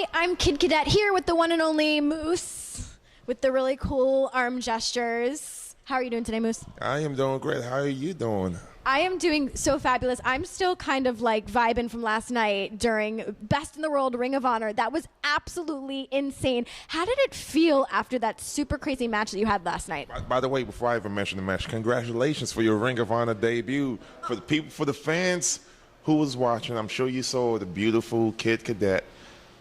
Hi, I'm Kid Cadet here with the one and only Moose with the really cool arm gestures. How are you doing today, Moose? I am doing great. How are you doing? I am doing so fabulous. I'm still kind of like vibing from last night during Best in the World Ring of Honor. That was absolutely insane. How did it feel after that super crazy match that you had last night? By the way, before I even mention the match, congratulations for your Ring of Honor debut. For the people, for the fans who was watching, I'm sure you saw the beautiful Kid Cadet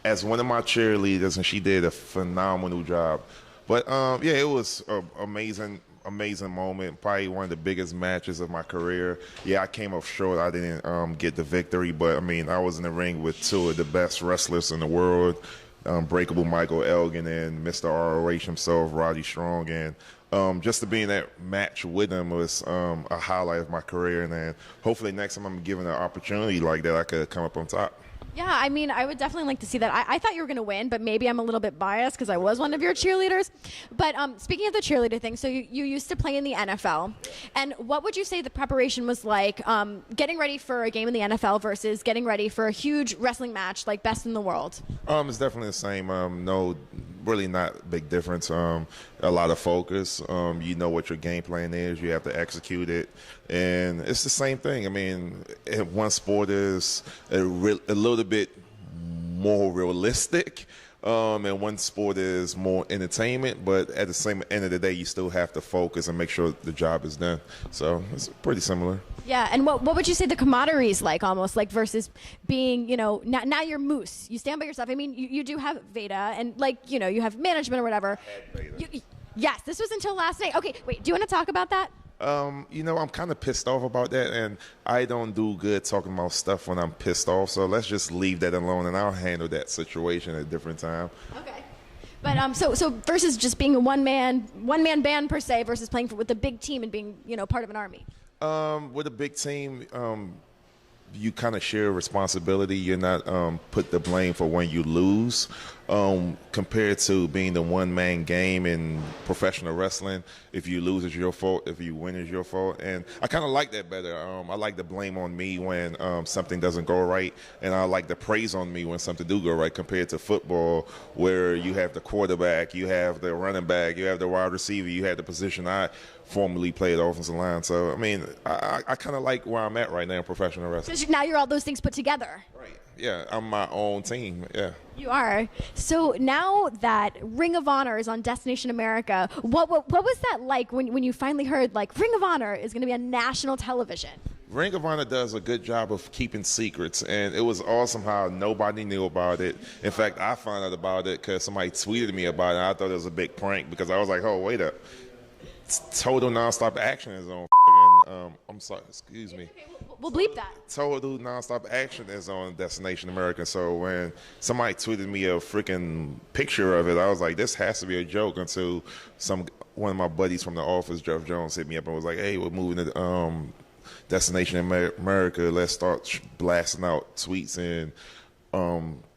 as one of my cheerleaders, and she did a phenomenal job. But yeah, it was an amazing moment. Probably one of the biggest matches of my career. Yeah, I came up short. I didn't get the victory, but I mean, I was in the ring with two of the best wrestlers in the world, Breakable Michael Elgin and Mr. ROH himself, Roddy Strong, and just to be in that match with him was a highlight of my career. And then hopefully next time I'm given an opportunity like that, I could come up on top. Yeah, I mean, I would definitely like to see that. I thought you were going to win, but maybe I'm a little bit biased because I was one of your cheerleaders. But speaking of the cheerleader thing, so you used to play in the NFL. And what would you say the preparation was like getting ready for a game in the NFL versus getting ready for a huge wrestling match like Best in the World? It's definitely the same. No, really not a big difference. A lot of focus. You know what your game plan is. You have to execute it. And it's the same thing. I mean, one sport is a little bit more realistic, and one sport is more entertainment, but at the same end of the day, you still have to focus and make sure the job is done. So it's pretty similar. Yeah, and what would you say the camaraderie is like, almost like, versus being, now you're Moose. You stand by yourself. I mean, you do have Veda, and you have management or whatever. Yes, this was until last night. Okay, wait, do you want to talk about that? I'm kind of pissed off about that, and I don't do good talking about stuff when I'm pissed off, so let's just leave that alone, and I'll handle that situation at a different time. Okay. But so versus just being a one-man band, per se, versus playing with a big team and being, part of an army. With a big team, you kind of share responsibility. You're not put the blame for when you lose. Compared to being the one-man game in professional wrestling, if you lose, it's your fault. If you win, it's your fault. And I kind of like that better. I like the blame on me when something doesn't go right, and I like the praise on me when something do go right, compared to football, where you have the quarterback, you have the running back, you have the wide receiver, you have the position I formerly played offensive line. So, I mean, I kind of like where I'm at right now in professional wrestling. Because now you're all those things put together. Right. Yeah, I'm my own team. Yeah. You are. So now that Ring of Honor is on Destination America, what was that like when you finally heard, like, Ring of Honor is going to be on national television? Ring of Honor does a good job of keeping secrets, and it was awesome how nobody knew about it. In fact, I found out about it because somebody tweeted me about it, and I thought it was a big prank because I was like, oh, wait up. Total Nonstop Action is on I'm sorry, excuse me. Okay, we'll bleep that. Total Nonstop Action is on Destination America. So when somebody tweeted me a freaking picture of it, I was like, this has to be a joke, until one of my buddies from the office, Jeff Jones, hit me up and was like, hey, we're moving to Destination America. Let's start blasting out tweets and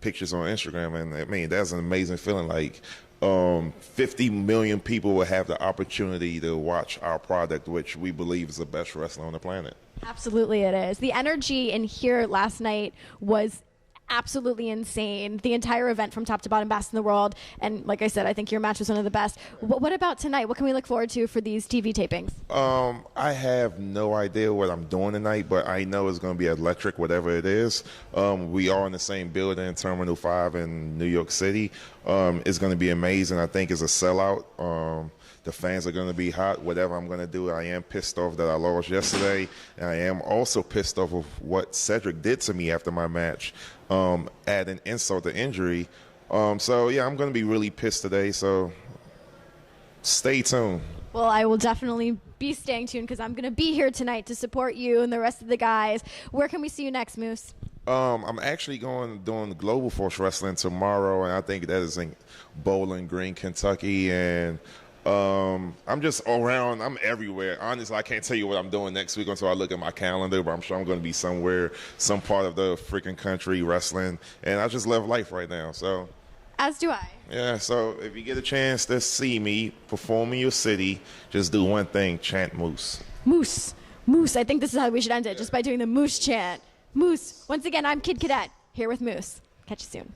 pictures on Instagram. And I mean, that's an amazing feeling. Like, 50 million people will have the opportunity to watch our product, which we believe is the best wrestling on the planet. Absolutely it is. The energy in here last night was absolutely insane. The entire event from top to bottom, best in the world. And like I said, I think your match was one of the best. What about tonight? What can we look forward to for these TV tapings? I have no idea what I'm doing tonight, but I know it's going to be electric, whatever it is. We are in the same building, Terminal 5 in New York City. It's going to be amazing. I think it's a sellout. The fans are going to be hot. Whatever I'm going to do, I am pissed off that I lost yesterday. And I am also pissed off of what Cedric did to me after my match, adding insult to injury. So, yeah, I'm going to be really pissed today. So stay tuned. Well, I will definitely be staying tuned because I'm going to be here tonight to support you and the rest of the guys. Where can we see you next, Moose? I'm actually doing Global Force Wrestling tomorrow, and I think that is in Bowling Green, Kentucky. And I'm just around. I'm everywhere. Honestly, I can't tell you what I'm doing next week until I look at my calendar, but I'm sure I'm going to be somewhere, some part of the freaking country wrestling. And I just love life right now. So, as do I. Yeah, so if you get a chance to see me perform in your city, just do one thing: chant Moose. Moose. Moose. I think this is how we should end it, just by doing the Moose chant. Moose. Once again, I'm Kid Cadet, here with Moose. Catch you soon.